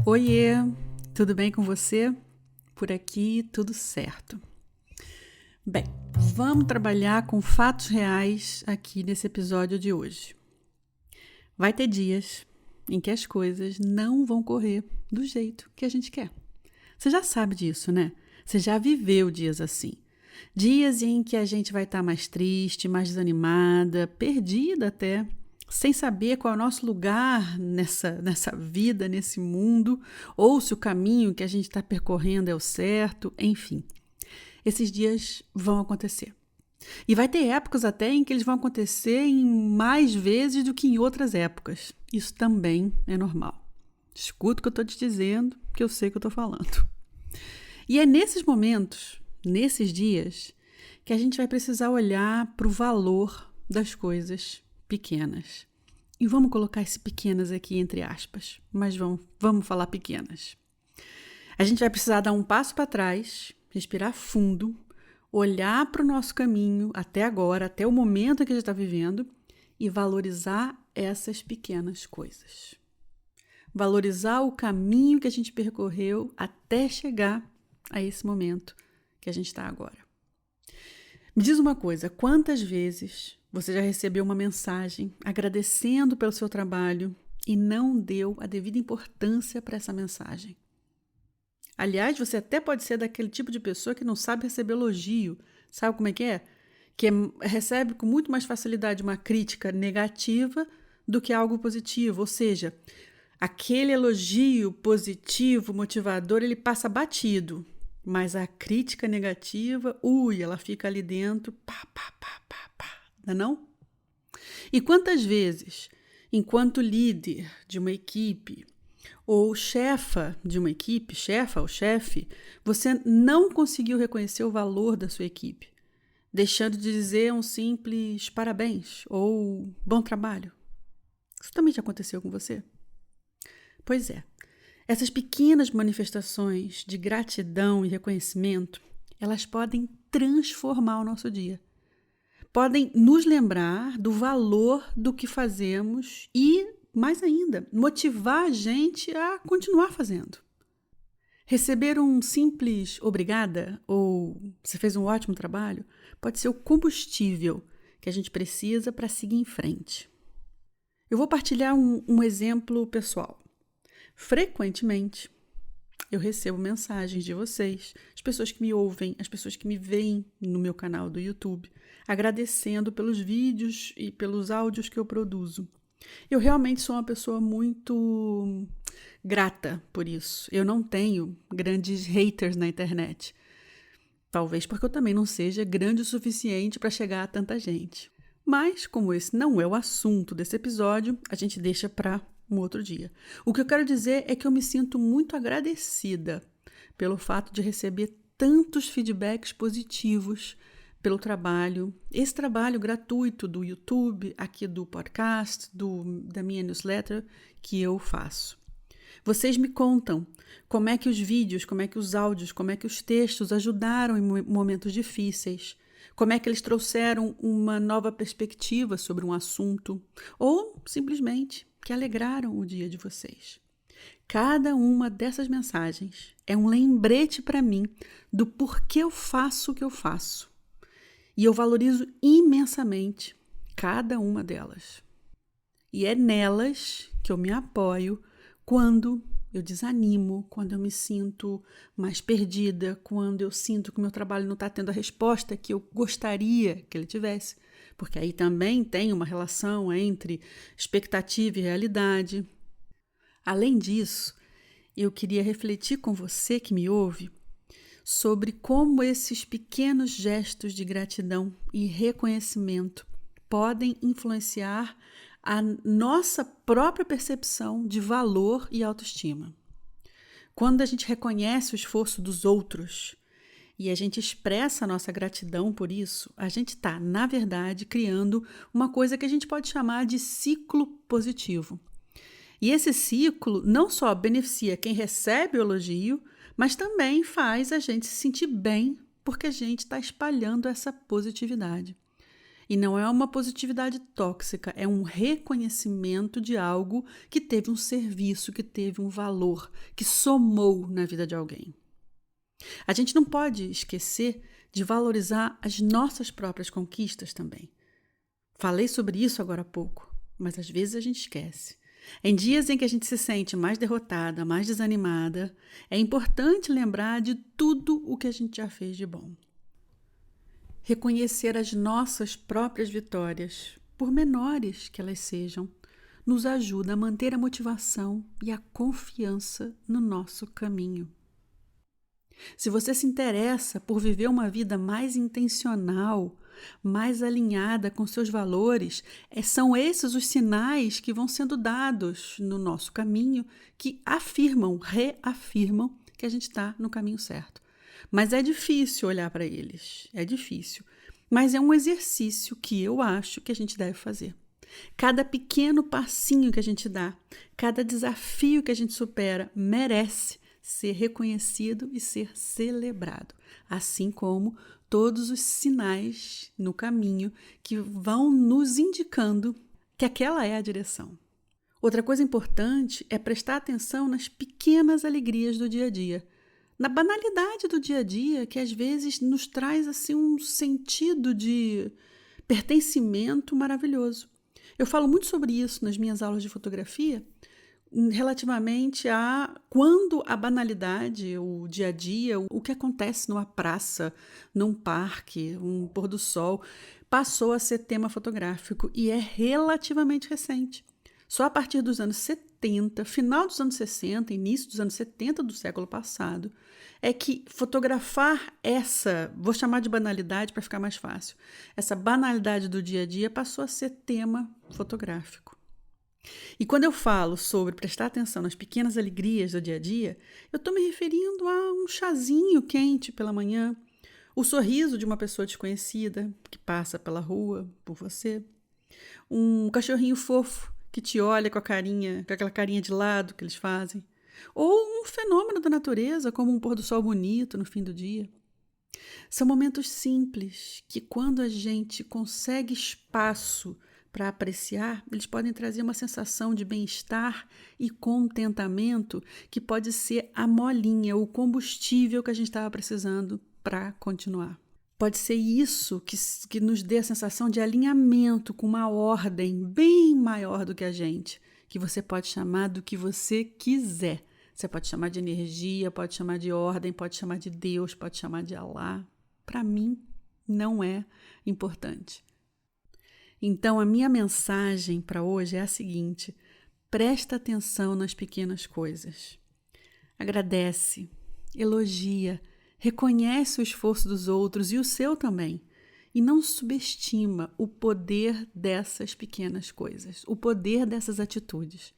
Oiê, tudo bem com você? Por aqui tudo certo. Bem, vamos trabalhar com fatos reais aqui nesse episódio de hoje. Vai ter dias em que as coisas não vão correr do jeito que a gente quer. Você já sabe disso, né? Você já viveu dias assim. Dias em que a gente vai estar mais triste, mais desanimada, perdida até, sem saber qual é o nosso lugar nessa vida, nesse mundo, ou se o caminho que a gente está percorrendo é o certo, enfim. Esses dias vão acontecer. E vai ter épocas até em que eles vão acontecer em mais vezes do que em outras épocas. Isso também é normal. Escuta o que eu estou te dizendo, que eu sei o que eu estou falando. E é nesses momentos, nesses dias, que a gente vai precisar olhar para o valor das coisas pequenas. E vamos colocar esse pequenas aqui entre aspas, mas vamos falar pequenas. A gente vai precisar dar um passo para trás, respirar fundo, olhar para o nosso caminho até agora, até o momento que a gente está vivendo e valorizar essas pequenas coisas. Valorizar o caminho que a gente percorreu até chegar a esse momento que a gente está agora. Me diz uma coisa, quantas vezes você já recebeu uma mensagem agradecendo pelo seu trabalho e não deu a devida importância para essa mensagem? Aliás, você até pode ser daquele tipo de pessoa que não sabe receber elogio. Sabe como é? Que recebe com muito mais facilidade uma crítica negativa do que algo positivo. Ou seja, aquele elogio positivo, motivador, ele passa batido. Mas a crítica negativa, ela fica ali dentro, pá, não é não? E quantas vezes, enquanto líder de uma equipe, ou chefa de uma equipe, chefa ou chefe, você não conseguiu reconhecer o valor da sua equipe, deixando de dizer um simples parabéns ou bom trabalho? Isso também já aconteceu com você? Pois é. Essas pequenas manifestações de gratidão e reconhecimento, elas podem transformar o nosso dia. Podem nos lembrar do valor do que fazemos e, mais ainda, motivar a gente a continuar fazendo. Receber um simples obrigada ou você fez um ótimo trabalho pode ser o combustível que a gente precisa para seguir em frente. Eu vou partilhar um exemplo pessoal. Frequentemente, eu recebo mensagens de vocês, as pessoas que me ouvem, as pessoas que me veem no meu canal do YouTube, agradecendo pelos vídeos e pelos áudios que eu produzo. Eu realmente sou uma pessoa muito grata por isso. Eu não tenho grandes haters na internet. Talvez porque eu também não seja grande o suficiente para chegar a tanta gente. Mas, como esse não é o assunto desse episódio, a gente deixa para um outro dia. O que eu quero dizer é que eu me sinto muito agradecida pelo fato de receber tantos feedbacks positivos pelo trabalho, esse trabalho gratuito do YouTube, aqui do podcast, da minha newsletter que eu faço. Vocês me contam como é que os vídeos, como é que os áudios, como é que os textos ajudaram em momentos difíceis, como é que eles trouxeram uma nova perspectiva sobre um assunto, ou simplesmente que alegraram o dia de vocês. Cada uma dessas mensagens é um lembrete para mim do porquê eu faço o que eu faço. E eu valorizo imensamente cada uma delas. E é nelas que eu me apoio quando eu desanimo, quando eu me sinto mais perdida, quando eu sinto que o meu trabalho não está tendo a resposta que eu gostaria que ele tivesse. Porque aí também tem uma relação entre expectativa e realidade. Além disso, eu queria refletir com você que me ouve sobre como esses pequenos gestos de gratidão e reconhecimento podem influenciar a nossa própria percepção de valor e autoestima. Quando a gente reconhece o esforço dos outros e a gente expressa a nossa gratidão por isso, a gente está, na verdade, criando uma coisa que a gente pode chamar de ciclo positivo. E esse ciclo não só beneficia quem recebe o elogio, mas também faz a gente se sentir bem porque a gente está espalhando essa positividade. E não é uma positividade tóxica, é um reconhecimento de algo que teve um serviço, que teve um valor, que somou na vida de alguém. A gente não pode esquecer de valorizar as nossas próprias conquistas também. Falei sobre isso agora há pouco, mas às vezes a gente esquece. Em dias em que a gente se sente mais derrotada, mais desanimada, é importante lembrar de tudo o que a gente já fez de bom. Reconhecer as nossas próprias vitórias, por menores que elas sejam, nos ajuda a manter a motivação e a confiança no nosso caminho. Se você se interessa por viver uma vida mais intencional, mais alinhada com seus valores, são esses os sinais que vão sendo dados no nosso caminho que reafirmam que a gente está no caminho certo. Mas é difícil olhar para eles, é difícil. Mas é um exercício que eu acho que a gente deve fazer. Cada pequeno passinho que a gente dá, cada desafio que a gente supera, merece ser reconhecido e ser celebrado, assim como todos os sinais no caminho que vão nos indicando que aquela é a direção. Outra coisa importante é prestar atenção nas pequenas alegrias do dia a dia, na banalidade do dia a dia, que às vezes nos traz assim um sentido de pertencimento maravilhoso. Eu falo muito sobre isso nas minhas aulas de fotografia, relativamente a quando a banalidade, o dia a dia, o que acontece numa praça, num parque, um pôr do sol, passou a ser tema fotográfico e é relativamente recente. Só a partir dos anos 70, final dos anos 60, início dos anos 70 do século passado, é que fotografar vou chamar de banalidade para ficar mais fácil, essa banalidade do dia a dia passou a ser tema fotográfico. E quando eu falo sobre prestar atenção nas pequenas alegrias do dia a dia, eu estou me referindo a um chazinho quente pela manhã, o sorriso de uma pessoa desconhecida que passa pela rua por você, um cachorrinho fofo que te olha com aquela carinha de lado que eles fazem, ou um fenômeno da natureza, como um pôr do sol bonito no fim do dia. São momentos simples que, quando a gente consegue espaço para apreciar, eles podem trazer uma sensação de bem-estar e contentamento que pode ser a molinha, o combustível que a gente estava precisando para continuar. Pode ser isso que nos dê a sensação de alinhamento com uma ordem bem maior do que a gente, que você pode chamar do que você quiser. Você pode chamar de energia, pode chamar de ordem, pode chamar de Deus, pode chamar de Alá. Para mim, não é importante. Então, a minha mensagem para hoje é a seguinte: presta atenção nas pequenas coisas. Agradece, elogia, reconhece o esforço dos outros e o seu também. E não subestima o poder dessas pequenas coisas, o poder dessas atitudes.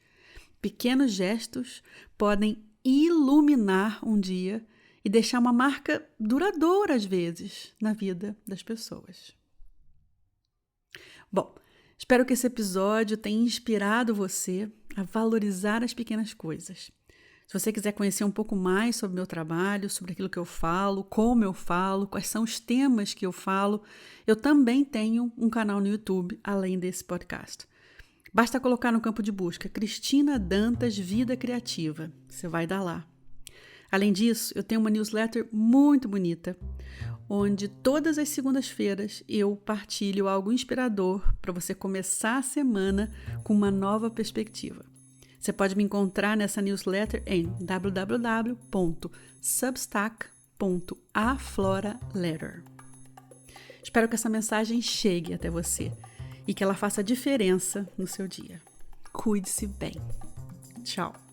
Pequenos gestos podem iluminar um dia e deixar uma marca duradoura, às vezes, na vida das pessoas. Bom, espero que esse episódio tenha inspirado você a valorizar as pequenas coisas. Se você quiser conhecer um pouco mais sobre o meu trabalho, sobre aquilo que eu falo, como eu falo, quais são os temas que eu falo, eu também tenho um canal no YouTube, além desse podcast. Basta colocar no campo de busca Cristina Dantas Vida Criativa. Você vai dar lá. Além disso, eu tenho uma newsletter muito bonita, onde todas as segundas-feiras eu partilho algo inspirador para você começar a semana com uma nova perspectiva. Você pode me encontrar nessa newsletter em www.substack.afloraletter. Espero que essa mensagem chegue até você e que ela faça diferença no seu dia. Cuide-se bem. Tchau.